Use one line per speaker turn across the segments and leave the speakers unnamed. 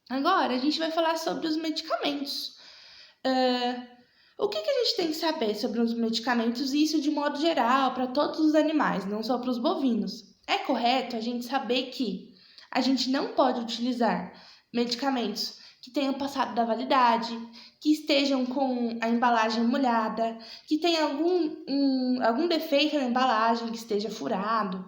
Agora, a gente vai falar sobre os medicamentos. O que a gente tem que saber sobre os medicamentos, e isso de modo geral, para todos os animais, não só para os bovinos? É correto a gente saber que a gente não pode utilizar medicamentos que tenham passado da validade, que estejam com a embalagem molhada, que tenha algum defeito na embalagem, que esteja furado,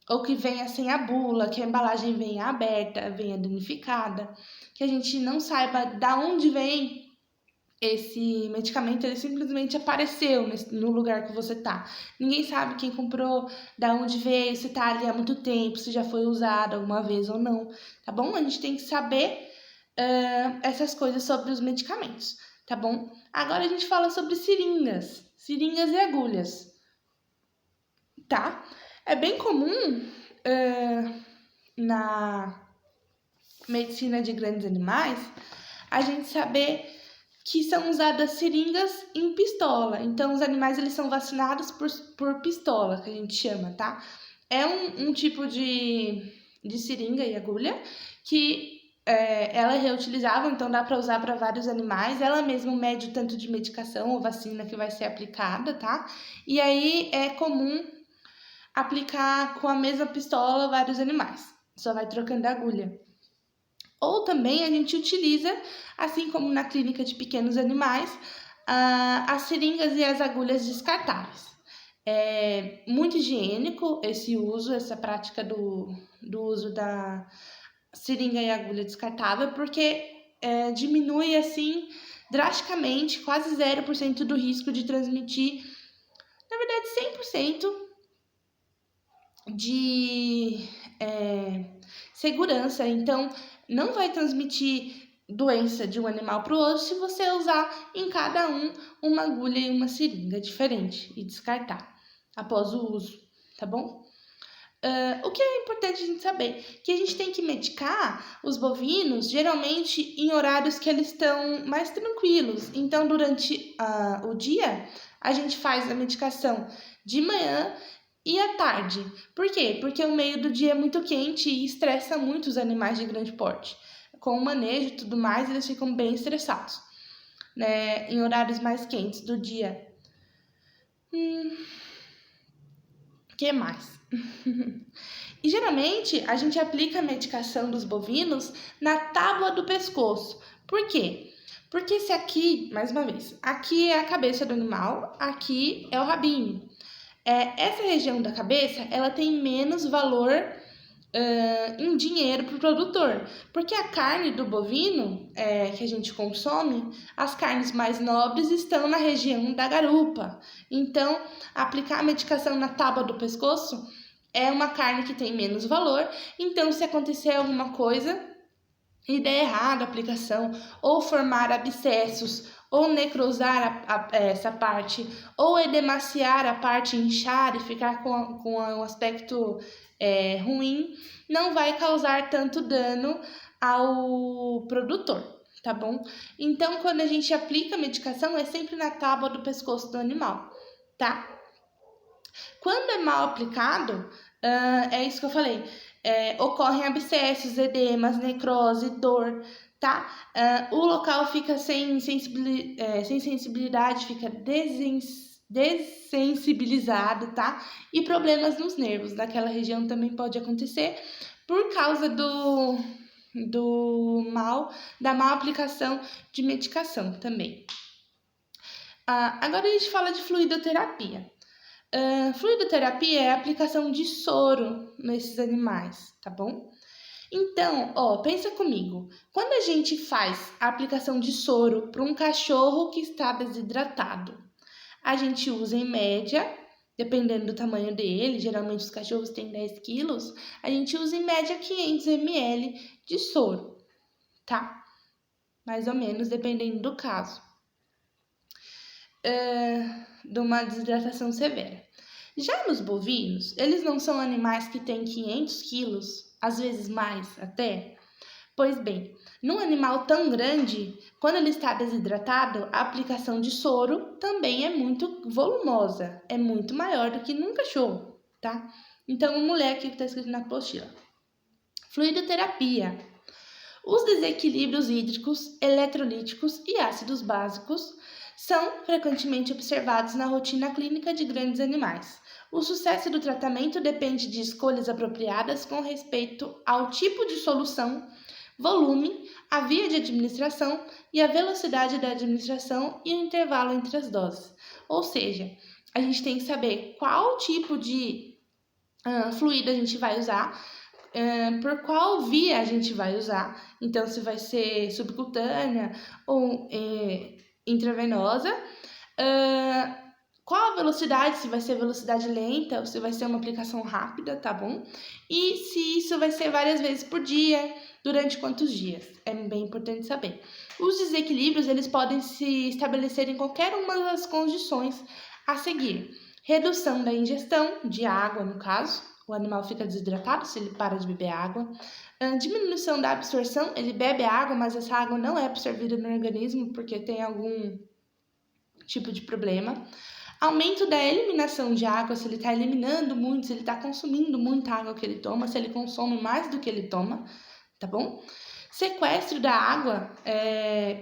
ou que venha sem a bula, que a embalagem venha aberta, venha danificada, que a gente não saiba da onde vem esse medicamento, ele simplesmente apareceu no lugar que você tá. Ninguém sabe quem comprou, da onde veio, se tá ali há muito tempo, se já foi usado alguma vez ou não, tá bom? A gente tem que saber essas coisas sobre os medicamentos, tá bom? Agora a gente fala sobre seringas e agulhas, tá? É bem comum na medicina de grandes animais a gente saber que são usadas seringas em pistola. Então, os animais eles são vacinados por pistola, que a gente chama, tá? É um tipo de seringa e agulha que ela é reutilizável, então dá para usar para vários animais. Ela mesma mede o tanto de medicação ou vacina que vai ser aplicada, tá? E aí é comum aplicar com a mesma pistola vários animais. Só vai trocando a agulha. Ou também a gente utiliza, assim como na clínica de pequenos animais, as seringas e as agulhas descartáveis. É muito higiênico esse uso, essa prática do uso da seringa e agulha descartável, porque diminui assim drasticamente, quase 0% do risco de transmitir, na verdade 100% de segurança. Então, não vai transmitir doença de um animal para o outro se você usar em cada uma agulha e uma seringa diferente e descartar após o uso, tá bom? O que é importante a gente saber? Que a gente tem que medicar os bovinos geralmente em horários que eles estão mais tranquilos. Então, durante o dia, a gente faz a medicação de manhã e à tarde. Por quê? Porque o meio do dia é muito quente e estressa muito os animais de grande porte. Com o manejo e tudo mais, eles ficam bem estressados, né? Em horários mais quentes do dia. O que mais? E geralmente a gente aplica a medicação dos bovinos na tábua do pescoço. Por quê? Porque se aqui, mais uma vez, aqui é a cabeça do animal, aqui é o rabinho. Essa região da cabeça, ela tem menos valor em dinheiro para o produtor, porque a carne do bovino que a gente consome, as carnes mais nobres estão na região da garupa. Então, aplicar a medicação na tábua do pescoço é uma carne que tem menos valor. Então, se acontecer alguma coisa e der errado a aplicação, ou formar abscessos, ou necrosar essa parte, ou edemaciar a parte, inchar e ficar com um aspecto ruim, não vai causar tanto dano ao produtor, tá bom? Então, quando a gente aplica a medicação, é sempre na tábua do pescoço do animal, tá? Quando é mal aplicado, é isso que eu falei, ocorrem abscessos, edemas, necrose, dor, tá? O local fica sem sensibilidade, fica dessensibilizado, tá? E problemas nos nervos daquela região também pode acontecer por causa da mal aplicação de medicação também. Agora a gente fala de fluidoterapia. Fluidoterapia é a aplicação de soro nesses animais, tá bom? Então, pensa comigo. Quando a gente faz a aplicação de soro para um cachorro que está desidratado, a gente usa em média, dependendo do tamanho dele, geralmente os cachorros têm 10 quilos, a gente usa em média 500 ml de soro, tá? Mais ou menos, dependendo do caso. De uma desidratação severa. Já nos bovinos, eles não são animais que têm 500 quilos, às vezes mais até. Pois bem, num animal tão grande, quando ele está desidratado, a aplicação de soro também é muito volumosa, é muito maior do que num cachorro, tá? Então, vamos ler aqui o que está escrito na apostila. Fluidoterapia. Os desequilíbrios hídricos, eletrolíticos e ácidos básicos são frequentemente observados na rotina clínica de grandes animais. O sucesso do tratamento depende de escolhas apropriadas com respeito ao tipo de solução, volume, a via de administração e a velocidade da administração e o intervalo entre as doses. Ou seja, a gente tem que saber qual tipo de fluido a gente vai usar, por qual via a gente vai usar. Então, se vai ser subcutânea ou intravenosa, qual a velocidade, se vai ser velocidade lenta ou se vai ser uma aplicação rápida, tá bom? E se isso vai ser várias vezes por dia, durante quantos dias? É bem importante saber. Os desequilíbrios, eles podem se estabelecer em qualquer uma das condições a seguir. Redução da ingestão de água, no caso, o animal fica desidratado se ele para de beber água. Diminuição da absorção, ele bebe água, mas essa água não é absorvida no organismo porque tem algum tipo de problema. Aumento da eliminação de água, se ele está eliminando muito, se ele está consumindo muita água que ele toma, se ele consome mais do que ele toma, tá bom? Sequestro da água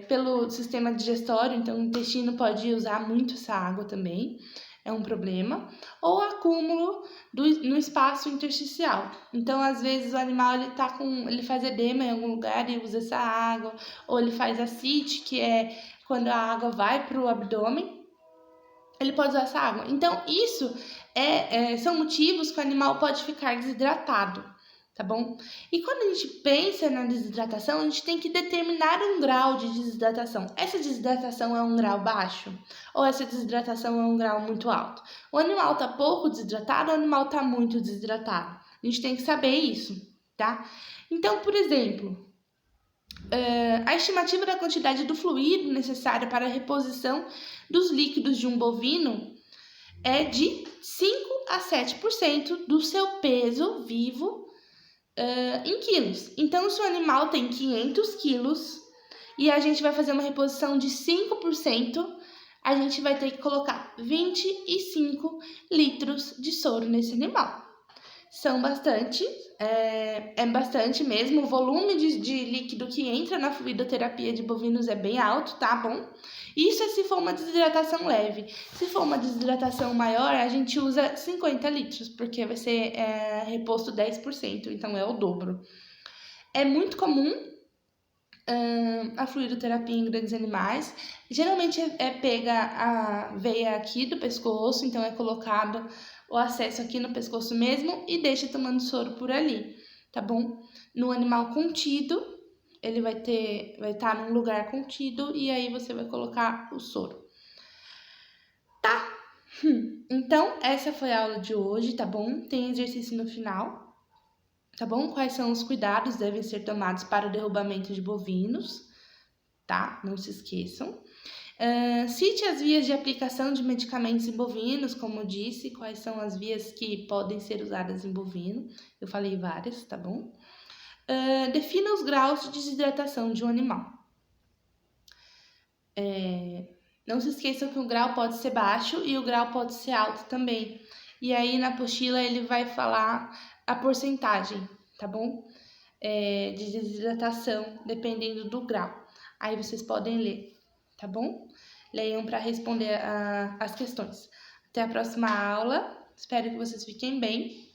pelo sistema digestório, então o intestino pode usar muito essa água também, é um problema. Ou acúmulo no espaço intersticial. Então, às vezes, o animal ele faz edema em algum lugar e usa essa água, ou ele faz ascite, que é quando a água vai para o abdômen, ele pode usar essa água. Então, isso são motivos que o animal pode ficar desidratado, tá bom? E quando a gente pensa na desidratação, a gente tem que determinar um grau de desidratação. Essa desidratação é um grau baixo? Ou essa desidratação é um grau muito alto? O animal está pouco desidratado ou o animal está muito desidratado? A gente tem que saber isso, tá? Então, por exemplo, a estimativa da quantidade do fluido necessário para a reposição dos líquidos de um bovino é de 5 a 7% do seu peso vivo em quilos. Então, se o animal tem 500 quilos e a gente vai fazer uma reposição de 5%, a gente vai ter que colocar 25 litros de soro nesse animal. São bastante, bastante mesmo. O volume de líquido que entra na fluidoterapia de bovinos é bem alto, tá bom? Isso é se for uma desidratação leve. Se for uma desidratação maior, a gente usa 50 litros, porque vai ser reposto 10%, então é o dobro. É muito comum a fluidoterapia em grandes animais. Geralmente é pega a veia aqui do pescoço, então é colocado o acesso aqui no pescoço mesmo e deixa tomando soro por ali, tá bom? No animal contido, ele vai estar num lugar contido e aí você vai colocar o soro. Tá? Então, essa foi a aula de hoje, tá bom? Tem exercício no final, tá bom? Quais são os cuidados que devem ser tomados para o derrubamento de bovinos, tá? Não se esqueçam. Cite as vias de aplicação de medicamentos em bovinos, como eu disse, quais são as vias que podem ser usadas em bovino. Eu falei várias, tá bom? Defina os graus de desidratação de um animal. Não se esqueçam que o grau pode ser baixo e o grau pode ser alto também. E aí na apostila ele vai falar a porcentagem, tá bom? De desidratação, dependendo do grau. Aí vocês podem ler, tá bom? Leiam para responder as questões. Até a próxima aula. Espero que vocês fiquem bem.